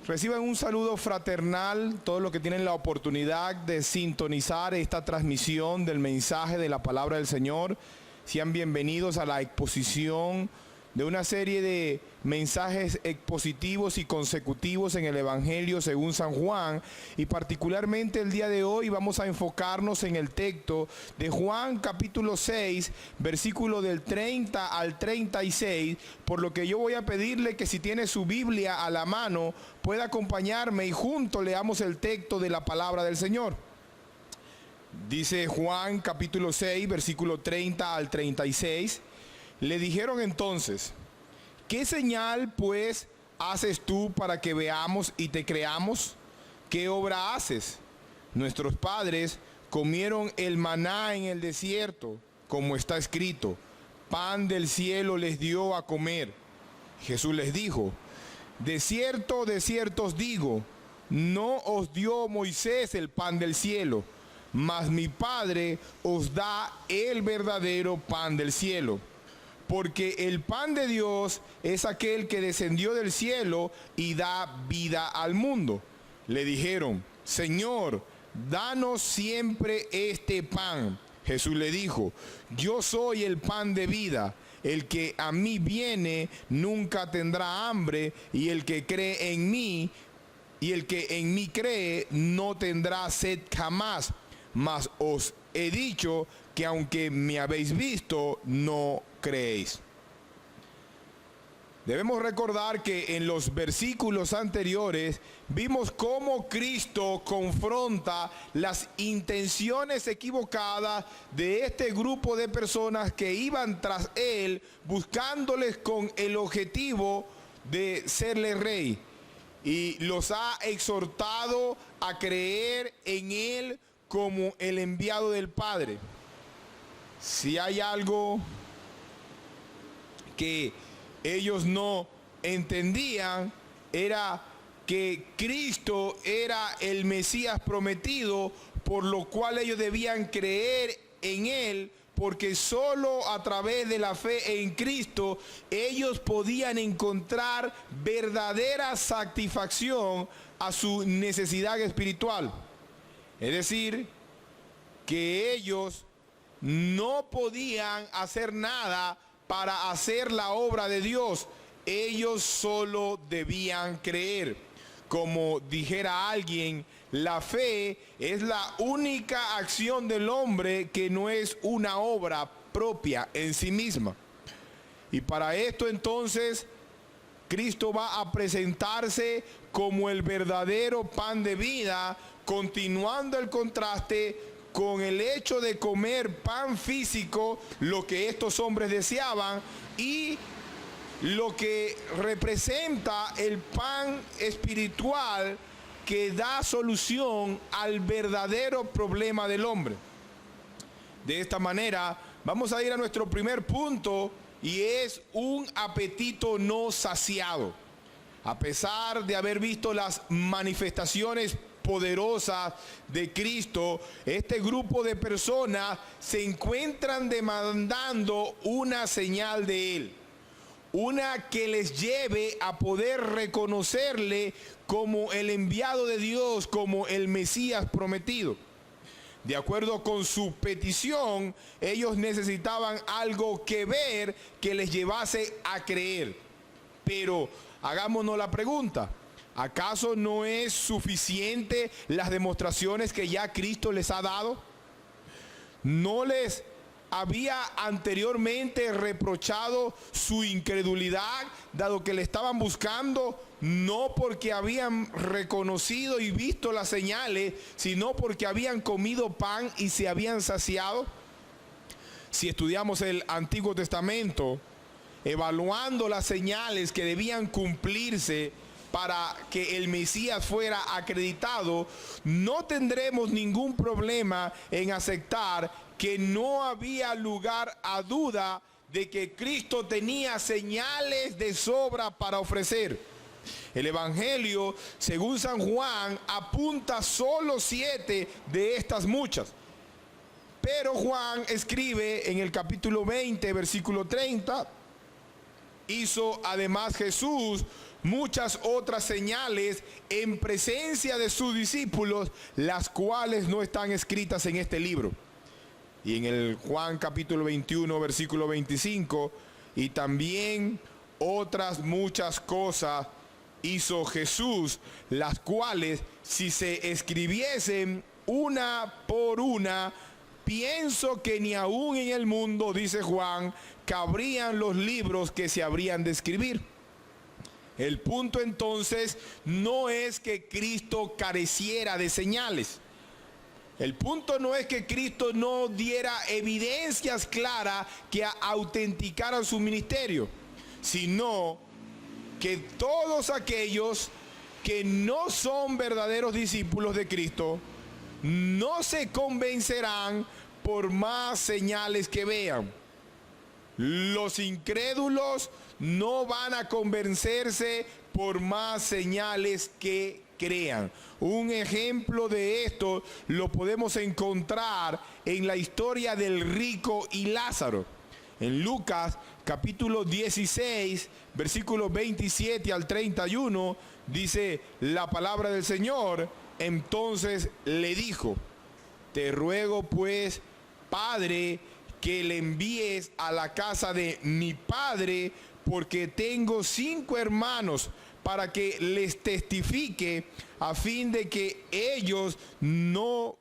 Reciban un saludo fraternal todos los que tienen la oportunidad de sintonizar esta transmisión del mensaje de la palabra del Señor. Sean bienvenidos a la exposición de una serie de mensajes expositivos y consecutivos en el Evangelio según San Juan, y particularmente el día de hoy vamos a enfocarnos en el texto de Juan capítulo 6, versículo del 30 al 36, por lo que yo voy a pedirle que si tiene su Biblia a la mano pueda acompañarme y juntos leamos el texto de la palabra del Señor. Dice Juan capítulo 6, versículo 30 al 36. Le dijeron entonces: ¿qué señal pues haces tú para que veamos y te creamos? ¿Qué obra haces? Nuestros padres comieron el maná en el desierto, como está escrito: pan del cielo les dio a comer. Jesús les dijo: de cierto os digo, no os dio Moisés el pan del cielo, mas mi Padre os da el verdadero pan del cielo. Porque el pan de Dios es aquel que descendió del cielo y da vida al mundo. Le dijeron: Señor, danos siempre este pan. Jesús le dijo: yo soy el pan de vida. El que a mí viene nunca tendrá hambre, y el que cree en mí, y el que en mí cree no tendrá sed jamás. Mas os he dicho que aunque me habéis visto, no creéis. Debemos recordar que en los versículos anteriores vimos cómo Cristo confronta las intenciones equivocadas de este grupo de personas que iban tras Él, buscándoles con el objetivo de serle rey. Y los ha exhortado a creer en Él como el enviado del Padre. Si hay algo que ellos no entendían, era que Cristo era el Mesías prometido, por lo cual ellos debían creer en Él, porque solo a través de la fe en Cristo ellos podían encontrar verdadera satisfacción a su necesidad espiritual. Es decir, que ellos no podían hacer nada para hacer la obra de Dios. Ellos solo debían creer. Como dijera alguien, la fe es la única acción del hombre que no es una obra propia en sí misma. Y para esto entonces Cristo va a presentarse como el verdadero pan de vida, continuando el contraste con el hecho de comer pan físico, lo que estos hombres deseaban, y lo que representa el pan espiritual que da solución al verdadero problema del hombre. De esta manera vamos a ir a nuestro primer punto, y es un apetito no saciado. A pesar de haber visto las manifestaciones poderosas de Cristo, este grupo de personas se encuentran demandando una señal de Él, una que les lleve a poder reconocerle como el enviado de Dios, como el Mesías prometido. De acuerdo con su petición, ellos necesitaban algo que ver que les llevase a creer. Pero hagámonos la pregunta: ¿acaso no es suficiente las demostraciones que ya Cristo les ha dado? ¿No les había anteriormente reprochado su incredulidad, dado que le estaban buscando no porque habían reconocido y visto las señales, sino porque habían comido pan y se habían saciado? Si estudiamos el Antiguo Testamento, evaluando las señales que debían cumplirse para que el Mesías fuera acreditado, no tendremos ningún problema en aceptar que no había lugar a duda de que Cristo tenía señales de sobra para ofrecer. El Evangelio, según San Juan, apunta solo 7 de estas muchas. Pero Juan escribe en el capítulo 20, versículo 30: hizo además Jesús muchas otras señales en presencia de sus discípulos, las cuales no están escritas en este libro. Y en el Juan capítulo 21, versículo 25, y también otras muchas cosas hizo Jesús, las cuales si se escribiesen una por una, pienso que ni aún en el mundo, dice Juan, cabrían los libros que se habrían de escribir. El punto entonces no es que Cristo careciera de señales. El punto no es que Cristo no diera evidencias claras que autenticaran su ministerio, sino que todos aquellos que no son verdaderos discípulos de Cristo no se convencerán por más señales que vean. Los incrédulos no van a convencerse por más señales que crean. Un ejemplo de esto lo podemos encontrar en la historia del rico y Lázaro. En Lucas capítulo 16, versículos 27 al 31, dice la palabra del Señor. Entonces le dijo: te ruego pues, Padre, que le envíes a la casa de mi padre, porque tengo 5 hermanos, para que les testifique, a fin de que no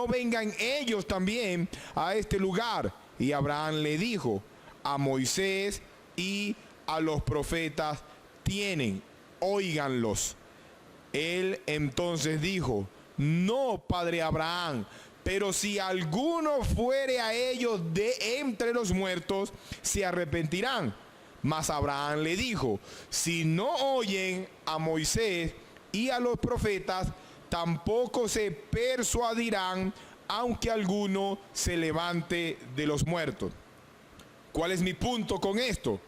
vengan ellos también a este lugar. Y Abraham le dijo: a Moisés y a los profetas tienen, óiganlos. Él entonces dijo: no, padre Abraham, pero si alguno fuere a ellos de entre los muertos, se arrepentirán. Mas Abraham le dijo: si no oyen a Moisés y a los profetas, tampoco se persuadirán, aunque alguno se levante de los muertos. ¿Cuál es mi punto con esto?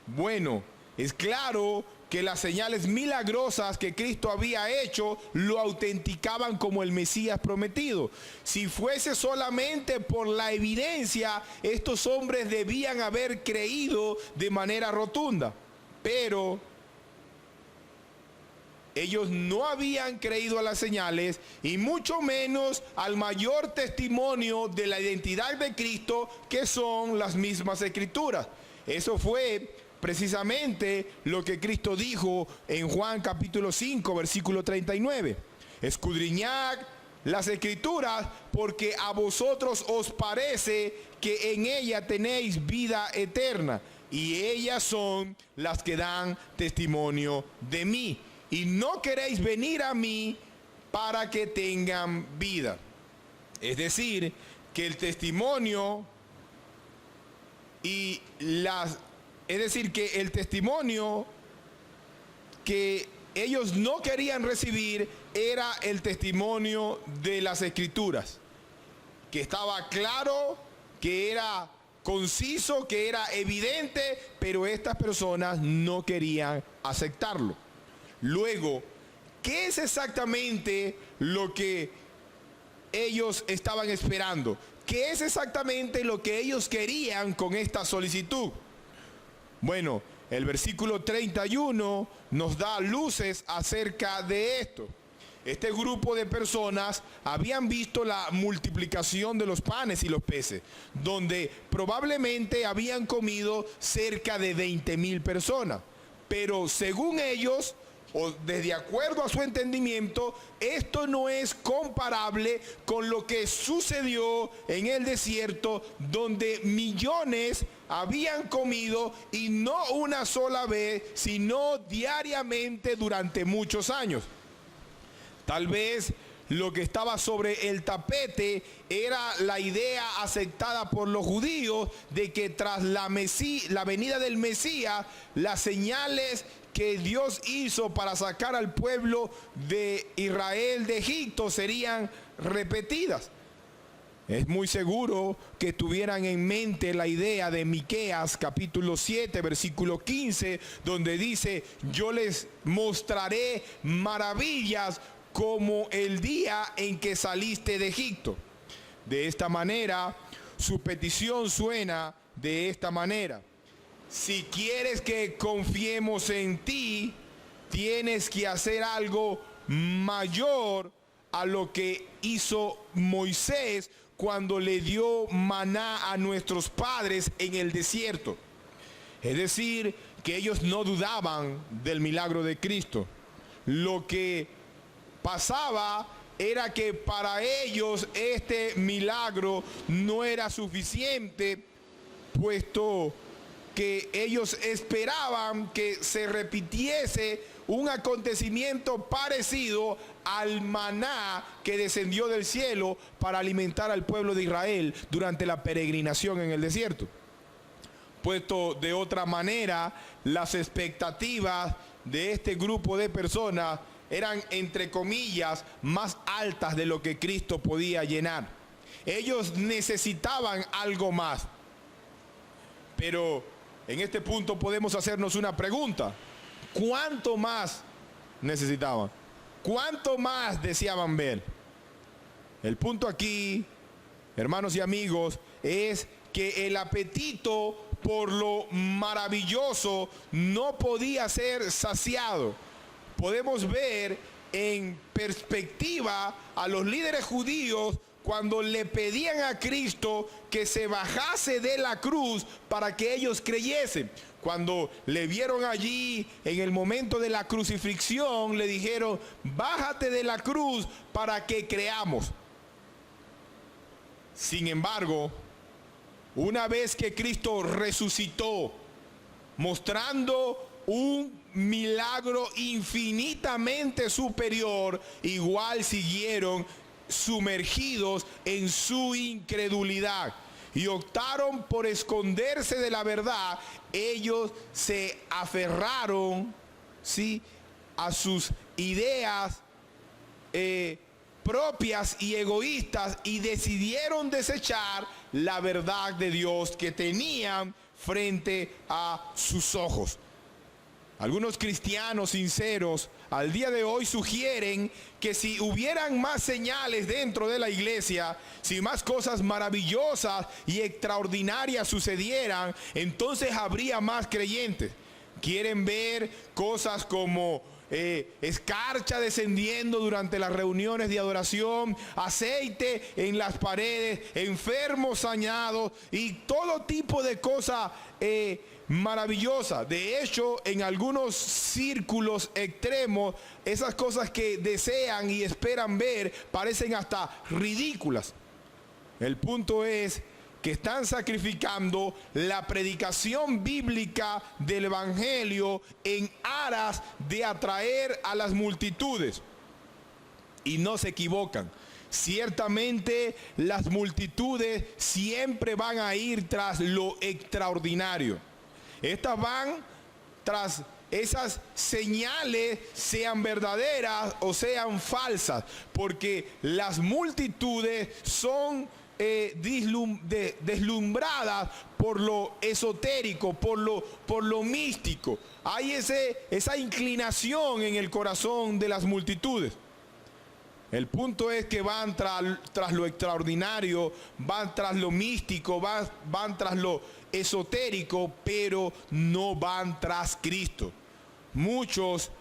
Bueno, es claro que las señales milagrosas que Cristo había hecho lo autenticaban como el Mesías prometido. Si fuese solamente por la evidencia, estos hombres debían haber creído de manera rotunda. Pero ellos no habían creído a las señales, y mucho menos al mayor testimonio de la identidad de Cristo, que son las mismas Escrituras. Eso fue precisamente lo que Cristo dijo en Juan capítulo 5, versículo 39. Escudriñad las Escrituras, porque a vosotros os parece que en ella tenéis vida eterna, y ellas son las que dan testimonio de mí. Y no queréis venir a mí para que tengan vida. Es decir, que el testimonio que el testimonio que ellos no querían recibir era el testimonio de las Escrituras, que estaba claro, que era conciso, que era evidente, pero estas personas no querían aceptarlo. Luego, ¿qué es exactamente lo que ellos estaban esperando? ¿Qué es exactamente lo que ellos querían con esta solicitud? Bueno, el versículo 31 nos da luces acerca de esto. Este grupo de personas habían visto la multiplicación de los panes y los peces, donde probablemente habían comido cerca de 20,000 personas. Pero según ellos, o desde acuerdo a su entendimiento, esto no es comparable con lo que sucedió en el desierto, donde millones habían comido, y no una sola vez, sino diariamente durante muchos años. Tal vez lo que estaba sobre el tapete era la idea aceptada por los judíos de que tras la venida del Mesías, las señales que Dios hizo para sacar al pueblo de Israel de Egipto serían repetidas. Es muy seguro que tuvieran en mente la idea de Miqueas capítulo 7, versículo 15, donde dice: yo les mostraré maravillas como el día en que saliste de Egipto. De esta manera, su petición suena de esta manera: si quieres que confiemos en ti, tienes que hacer algo mayor a lo que hizo Moisés cuando le dio maná a nuestros padres en el desierto. Es decir, que ellos no dudaban del milagro de Cristo. Lo que pasaba era que para ellos este milagro no era suficiente, puesto que ellos esperaban que se repitiese un acontecimiento parecido al maná que descendió del cielo para alimentar al pueblo de Israel durante la peregrinación en el desierto. Puesto de otra manera, las expectativas de este grupo de personas eran, entre comillas, más altas de lo que Cristo podía llenar. Ellos necesitaban algo más. Pero en este punto podemos hacernos una pregunta. ¿Cuánto más necesitaban? ¿Cuánto más deseaban ver? El punto aquí, hermanos y amigos, es que el apetito por lo maravilloso no podía ser saciado. Podemos ver en perspectiva a los líderes judíos cuando le pedían a Cristo que se bajase de la cruz para que ellos creyesen. Cuando le vieron allí en el momento de la crucifixión, le dijeron: bájate de la cruz para que creamos. Sin embargo, una vez que Cristo resucitó, mostrando un milagro infinitamente superior, igual siguieron sumergidos en su incredulidad y optaron por esconderse de la verdad. Ellos se aferraron, ¿sí?, a sus ideas propias y egoístas y decidieron desechar la verdad de Dios que tenían frente a sus ojos. Algunos cristianos sinceros al día de hoy sugieren que si hubieran más señales dentro de la iglesia, si más cosas maravillosas y extraordinarias sucedieran, entonces habría más creyentes. Quieren ver cosas como escarcha descendiendo durante las reuniones de adoración, aceite en las paredes, enfermos sañados y todo tipo de cosas maravillosas. De hecho, en algunos círculos extremos, esas cosas que desean y esperan ver parecen hasta ridículas. El punto es que están sacrificando la predicación bíblica del evangelio en aras de atraer a las multitudes. Y no se equivocan. Ciertamente las multitudes siempre van a ir tras lo extraordinario. Estas van tras esas señales, sean verdaderas o sean falsas, porque las multitudes son deslumbradas por lo esotérico, por lo místico. Hay esa inclinación en el corazón de las multitudes. El punto es que van tras lo extraordinario, van tras lo místico, van tras lo esotérico, pero no van tras Cristo. Muchos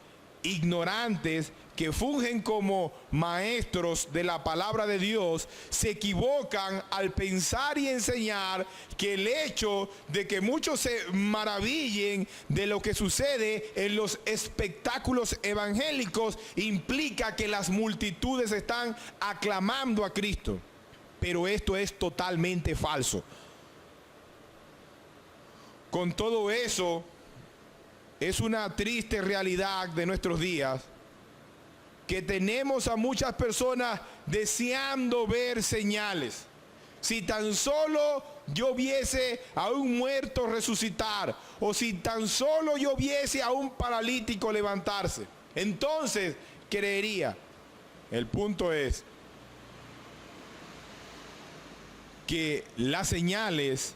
ignorantes que fungen como maestros de la palabra de Dios se equivocan al pensar y enseñar que el hecho de que muchos se maravillen de lo que sucede en los espectáculos evangélicos implica que las multitudes están aclamando a Cristo. Pero esto es totalmente falso. Con todo eso, es una triste realidad de nuestros días que tenemos a muchas personas deseando ver señales. Si tan solo yo viese a un muerto resucitar, o si tan solo yo viese a un paralítico levantarse, entonces creería. El punto es que las señales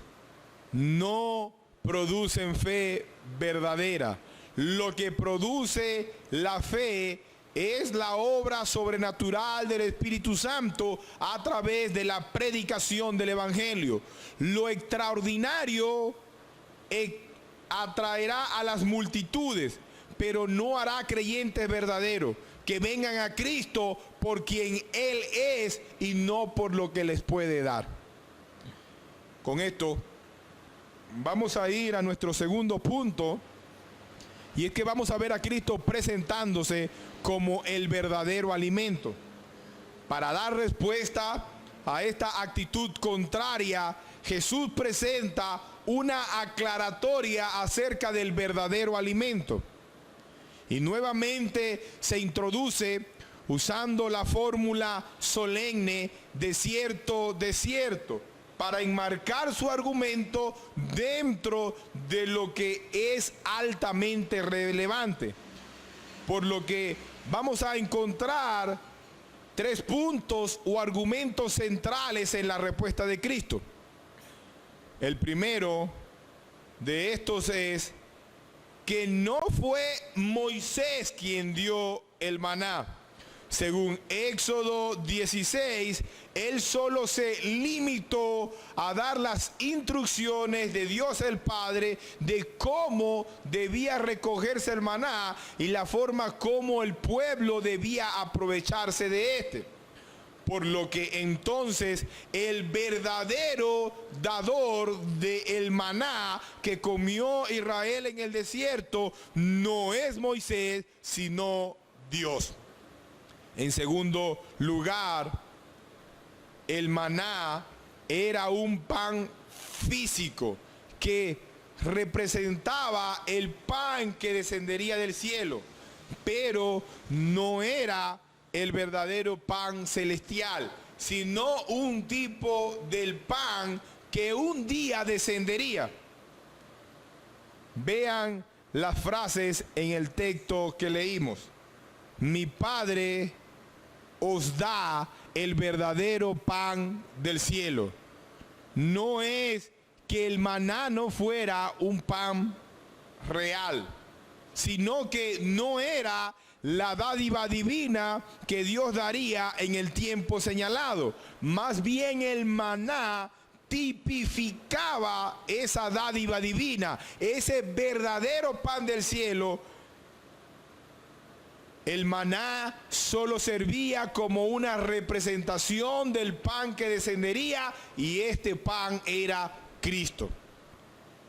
no producen fe verdadera. Lo que produce la fe es la obra sobrenatural del Espíritu Santo a través de la predicación del Evangelio. Lo extraordinario atraerá a las multitudes, pero no hará creyentes verdaderos que vengan a Cristo por quien Él es y no por lo que les puede dar. Con esto vamos a ir a nuestro segundo punto, y es que vamos a ver a Cristo presentándose como el verdadero alimento. Para dar respuesta a esta actitud contraria, Jesús presenta una aclaratoria acerca del verdadero alimento. Y nuevamente se introduce usando la fórmula solemne desierto, desierto, para enmarcar su argumento dentro de lo que es altamente relevante. Por lo que vamos a encontrar 3 puntos o argumentos centrales en la respuesta de Cristo. El primero de estos es que no fue Moisés quien dio el maná. Según Éxodo 16, él solo se limitó a dar las instrucciones de Dios el Padre de cómo debía recogerse el maná y la forma como el pueblo debía aprovecharse de este. Por lo que entonces el verdadero dador del maná que comió Israel en el desierto no es Moisés, sino Dios. En segundo lugar, el maná era un pan físico que representaba el pan que descendería del cielo, pero no era el verdadero pan celestial, sino un tipo del pan que un día descendería. Vean las frases en el texto que leímos. Mi Padre os da el verdadero pan del cielo. No es que el maná no fuera un pan real, sino que no era la dádiva divina que Dios daría en el tiempo señalado. Más bien el maná tipificaba esa dádiva divina, ese verdadero pan del cielo. El maná solo servía como una representación del pan que descendería, y este pan era Cristo.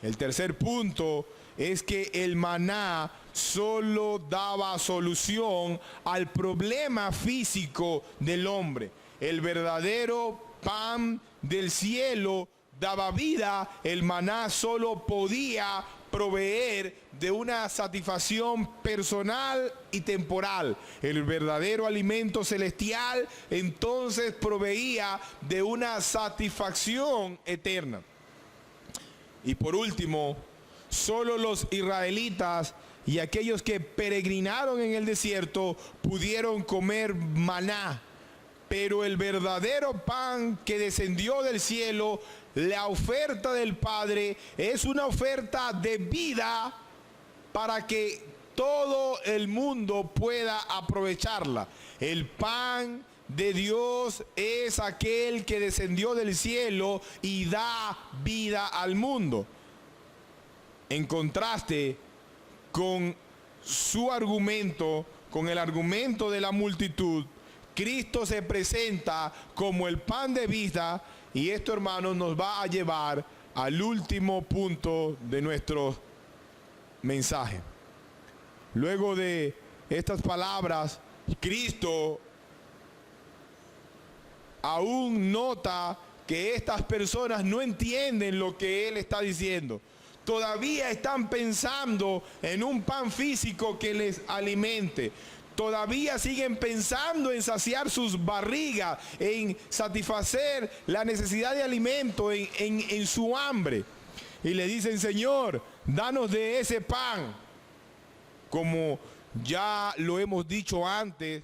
El tercer punto es que el maná solo daba solución al problema físico del hombre. El verdadero pan del cielo daba vida. El maná solo podía proveer de una satisfacción personal y temporal. El verdadero alimento celestial entonces proveía de una satisfacción eterna. Y por último, solo los israelitas y aquellos que peregrinaron en el desierto pudieron comer maná. Pero el verdadero pan que descendió del cielo, la oferta del Padre, es una oferta de vida para que todo el mundo pueda aprovecharla. El pan de Dios es aquel que descendió del cielo y da vida al mundo. En contraste con su argumento, con el argumento de la multitud, Cristo se presenta como el pan de vida, y esto, hermanos, nos va a llevar al último punto de nuestro mensaje. Luego de estas palabras, Cristo aún nota que estas personas no entienden lo que Él está diciendo. Todavía están pensando en un pan físico que les alimente. Todavía siguen pensando en saciar sus barrigas, en satisfacer la necesidad de alimento, en su hambre. Y le dicen: Señor, danos de ese pan. Como ya lo hemos dicho antes,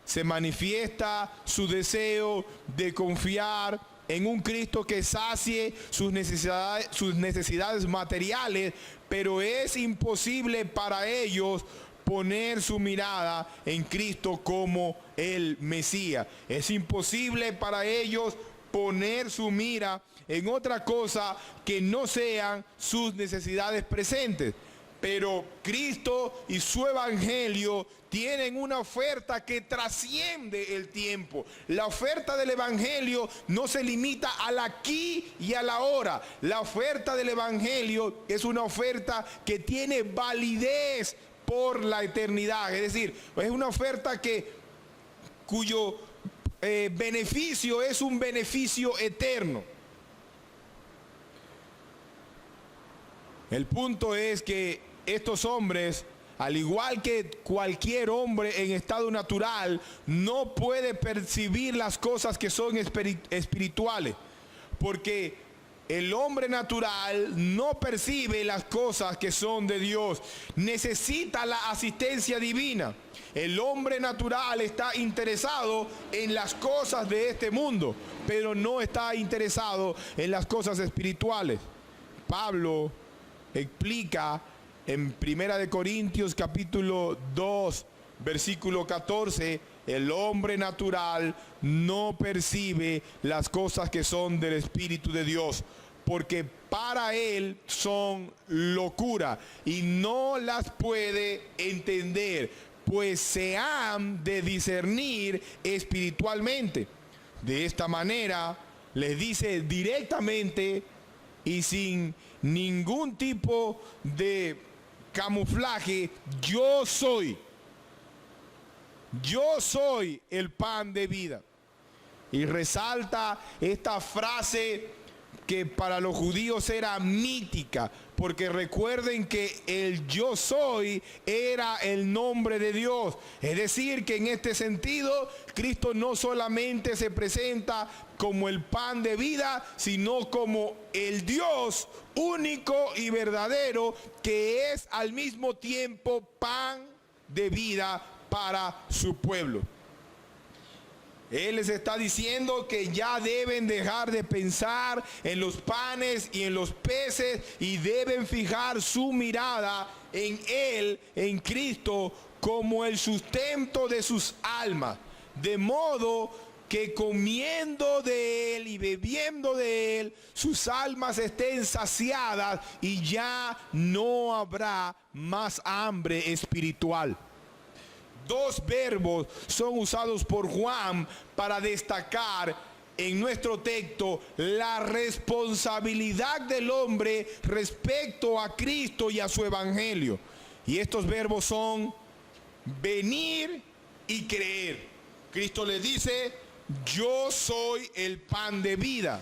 se manifiesta su deseo de confiar en un Cristo que sacie sus necesidades materiales, pero es imposible para ellos poner su mirada en Cristo como el Mesías. Es imposible para ellos poner su mira en otra cosa que no sean sus necesidades presentes. Pero Cristo y su evangelio tienen una oferta que trasciende el tiempo. La oferta del evangelio no se limita al aquí y a la ahora. La oferta del evangelio es una oferta que tiene validez por la eternidad. Es decir, es una oferta cuyo beneficio es un beneficio eterno. El punto es que estos hombres, al igual que cualquier hombre en estado natural, no puede percibir las cosas que son espirituales, porque el hombre natural no percibe las cosas que son de Dios. Necesita la asistencia divina. El hombre natural está interesado en las cosas de este mundo, pero no está interesado en las cosas espirituales. Pablo explica en 1 Corintios capítulo 2, versículo 14, el hombre natural no percibe las cosas que son del Espíritu de Dios, porque para él son locura y no las puede entender, pues se han de discernir espiritualmente. De esta manera les dice directamente y sin ningún tipo de camuflaje: yo soy el pan de vida. Y resalta esta frase que para los judíos era mítica, porque recuerden que el yo soy era el nombre de Dios. Es decir, que en este sentido Cristo no solamente se presenta como el pan de vida, sino como el Dios único y verdadero, que es al mismo tiempo pan de vida para su pueblo. Él les está diciendo que ya deben dejar de pensar en los panes y en los peces y deben fijar su mirada en Él, en Cristo, como el sustento de sus almas. De modo que comiendo de Él y bebiendo de Él, sus almas estén saciadas y ya no habrá más hambre espiritual. Dos verbos son usados por Juan para destacar en nuestro texto la responsabilidad del hombre respecto a Cristo y a su evangelio. Y estos verbos son venir y creer. Cristo le dice: yo soy el pan de vida.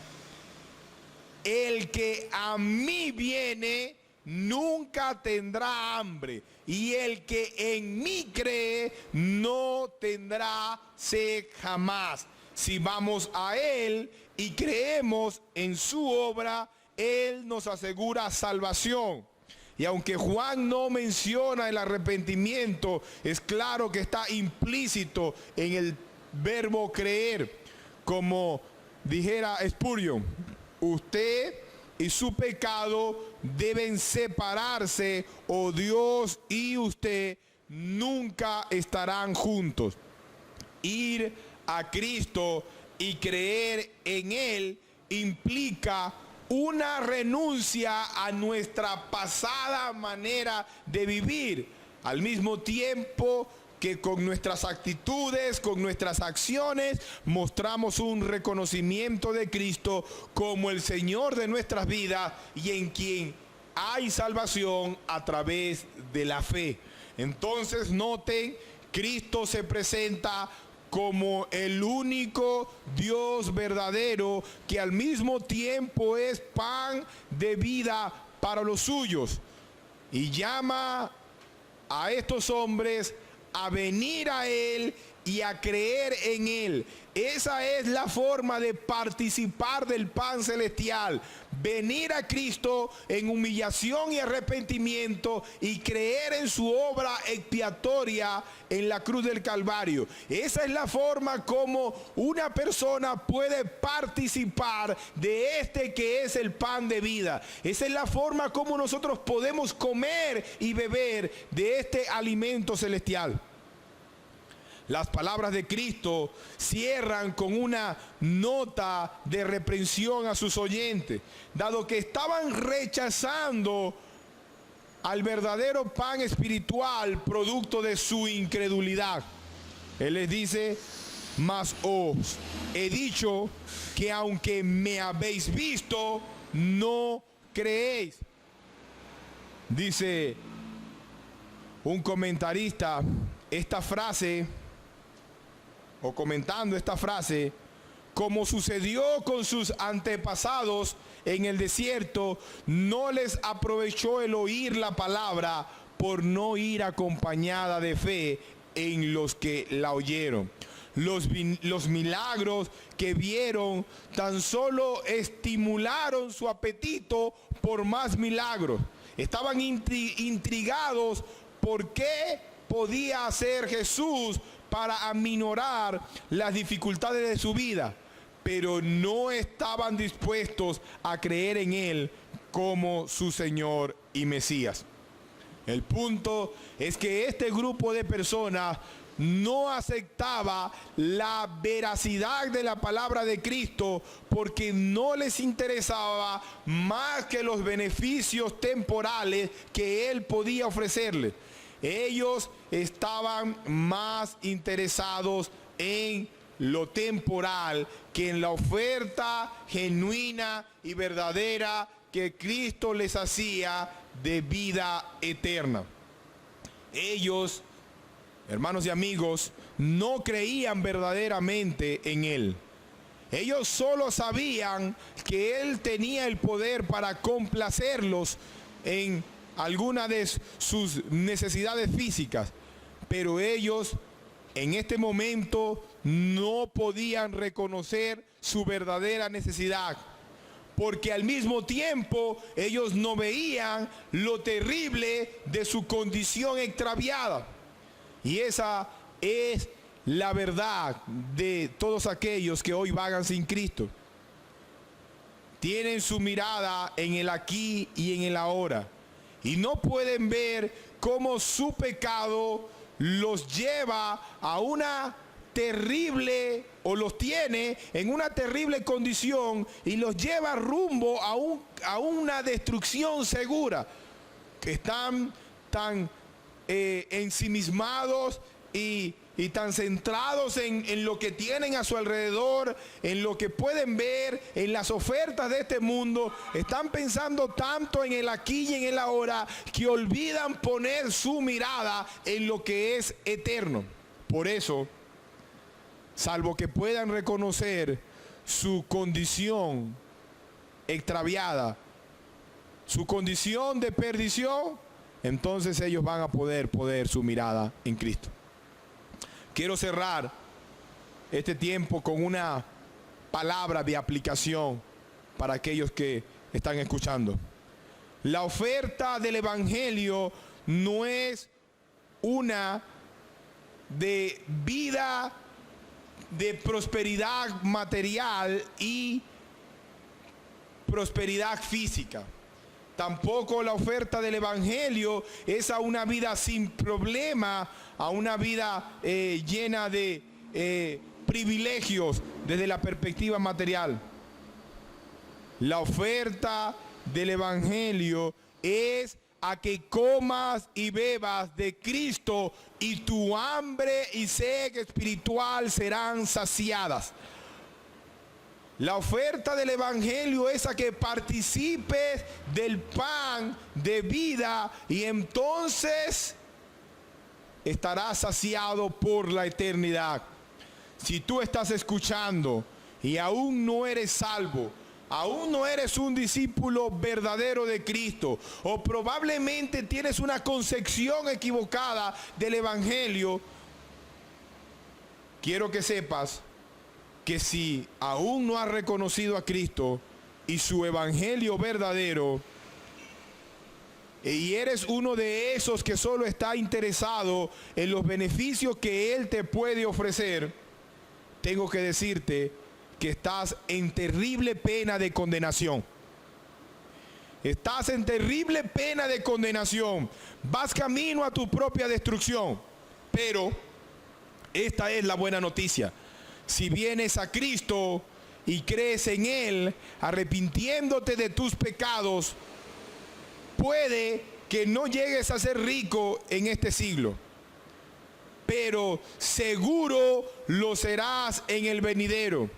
El que a mí viene nunca tendrá hambre, y el que en mí cree no tendrá sed jamás. Si vamos a Él y creemos en su obra, Él nos asegura salvación. Y aunque Juan no menciona el arrepentimiento, es claro que está implícito en el verbo creer. Como dijera Spurgeon, usted y su pecado deben separarse, o Dios y usted nunca estarán juntos. Ir a Cristo y creer en Él implica una renuncia a nuestra pasada manera de vivir, al mismo tiempo que con nuestras actitudes, con nuestras acciones, mostramos un reconocimiento de Cristo como el Señor de nuestras vidas y en quien hay salvación a través de la fe. Entonces noten, Cristo se presenta como el único Dios verdadero, que al mismo tiempo es pan de vida para los suyos, y llama a estos hombres a venir a Él y a creer en Él. Esa es la forma de participar del pan celestial: venir a Cristo en humillación y arrepentimiento y creer en su obra expiatoria en la cruz del Calvario. Esa es la forma como una persona puede participar de este que es el pan de vida. Esa es la forma como nosotros podemos comer y beber de este alimento celestial. Las palabras de Cristo cierran con una nota de reprensión a sus oyentes, dado que estaban rechazando al verdadero pan espiritual producto de su incredulidad. Él les dice: mas os he dicho que aunque me habéis visto, no creéis. Dice un comentarista, esta frase, o comentando esta frase, como sucedió con sus antepasados en el desierto, no les aprovechó el oír la palabra por no ir acompañada de fe en los que la oyeron. Los milagros que vieron tan solo estimularon su apetito por más milagros. Estaban intrigados por qué podía hacer Jesús para aminorar las dificultades de su vida, pero no estaban dispuestos a creer en Él como su Señor y Mesías. El punto es que este grupo de personas no aceptaba la veracidad de la palabra de Cristo porque no les interesaba más que los beneficios temporales que Él podía ofrecerles. Ellos estaban más interesados en lo temporal que en la oferta genuina y verdadera que Cristo les hacía de vida eterna. Ellos, hermanos y amigos, no creían verdaderamente en Él. Ellos solo sabían que Él tenía el poder para complacerlos en alguna de sus necesidades físicas, pero ellos en este momento no podían reconocer su verdadera necesidad, porque al mismo tiempo ellos no veían lo terrible de su condición extraviada. Y esa es la verdad de todos aquellos que hoy vagan sin Cristo. Tienen su mirada en el aquí y en el ahora, y no pueden ver cómo su pecado los lleva a una terrible, o los tiene en una terrible condición y los lleva rumbo a una destrucción segura. Que están tan ensimismados y tan centrados en lo que tienen a su alrededor, en lo que pueden ver, en las ofertas de este mundo. Están pensando tanto en el aquí y en el ahora que olvidan poner su mirada en lo que es eterno. Por eso, salvo que puedan reconocer su condición extraviada, su condición de perdición, entonces ellos van a poder su mirada en Cristo. Quiero cerrar este tiempo con una palabra de aplicación para aquellos que están escuchando. La oferta del Evangelio no es una de vida, de prosperidad material y prosperidad física. Tampoco la oferta del Evangelio es a una vida sin problema, a una vida llena de privilegios desde la perspectiva material. La oferta del Evangelio es a que comas y bebas de Cristo y tu hambre y sed espiritual serán saciadas. La oferta del Evangelio es a que participes del pan de vida y entonces estarás saciado por la eternidad. Si tú estás escuchando y aún no eres salvo, aún no eres un discípulo verdadero de Cristo, o probablemente tienes una concepción equivocada del Evangelio, quiero que sepas que si aún no has reconocido a Cristo y su Evangelio verdadero, y eres uno de esos que solo está interesado en los beneficios que Él te puede ofrecer, tengo que decirte que estás en terrible pena de condenación. Estás en terrible pena de condenación. Vas camino a tu propia destrucción. Pero Esta es la buena noticia. Si vienes a Cristo y crees en Él, arrepintiéndote de tus pecados, puede que no llegues a ser rico en este siglo, pero seguro lo serás en el venidero.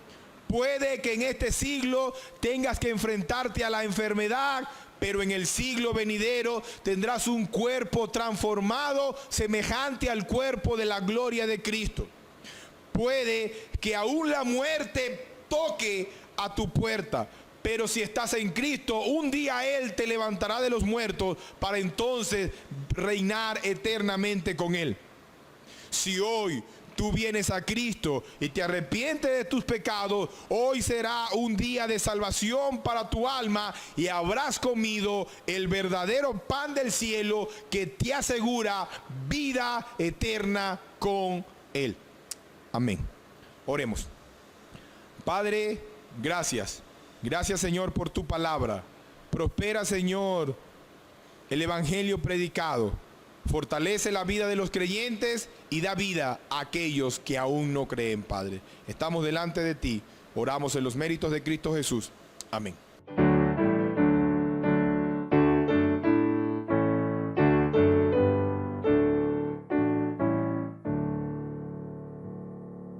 Puede que en este siglo tengas que enfrentarte a la enfermedad, pero en el siglo venidero tendrás un cuerpo transformado semejante al cuerpo de la gloria de Cristo. Puede que aún la muerte toque a tu puerta, pero si estás en Cristo, un día Él te levantará de los muertos para entonces reinar eternamente con Él. Si hoy tú vienes a Cristo y te arrepientes de tus pecados, hoy será un día de salvación para tu alma y habrás comido el verdadero pan del cielo que te asegura vida eterna con Él. Amén. Oremos. Padre, gracias. Gracias, Señor, por tu palabra. Prospera, Señor, el evangelio predicado. Fortalece la vida de los creyentes y da vida a aquellos que aún no creen, Padre. Estamos delante de ti. Oramos en los méritos de Cristo Jesús. Amén.